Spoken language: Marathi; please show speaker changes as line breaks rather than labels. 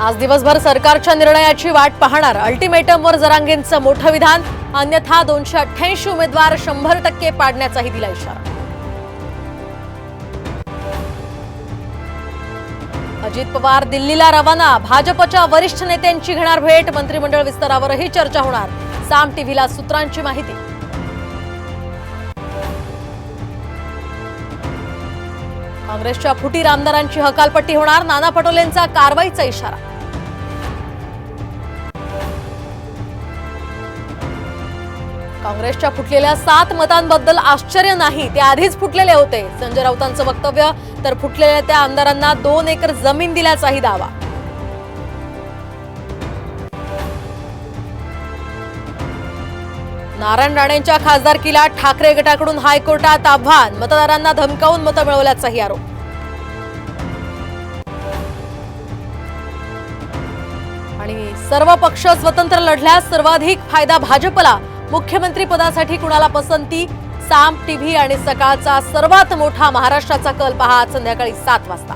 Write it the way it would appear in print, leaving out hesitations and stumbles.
आज दिवसभर सरकारच्या निर्णयाची वाट पाहणार। अल्टिमेटमवर जरांगेंचं मोठं विधान, अन्यथा 288 उमेदवार 100% पाडण्याचाही दिला इशारा। अजित पवार दिल्लीला रवाना, भाजपच्या वरिष्ठ नेत्यांची घेणार भेट, मंत्रिमंडळ विस्तारावरही चर्चा होणार। साम टीव्हीला सूत्रांची माहिती। काँग्रेसच्या फुटीर आमदारांची हकालपट्टी होणार, नाना पटोलेंचा कारवाईचा इशारा। काँग्रेसच्या फुटलेल्या 7 मतांबद्दल आश्चर्य नाही, ते आधीच फुटलेले होते। संजय राऊतांचं वक्तव्य, तर फुटलेल्या त्या आमदारांना 2 एकर जमीन दिल्याचाही दावा। नारायण राणेंच्या खासदारकीला ठाकरे गटाकडून हायकोर्टात आव्हान, मतदारांना धमकावून मतं मिळवल्याचाही आरोप। आणि सर्व पक्ष स्वतंत्र लढल्यास सर्वाधिक फायदा भाजपला, मुख्यमंत्री पदासाठी कुणाला पसंती? साम टीव्ही आणि सकाळचा सर्वात मोठा महाराष्ट्राचा कल पहा आज संध्याकाळी 7 वाजता।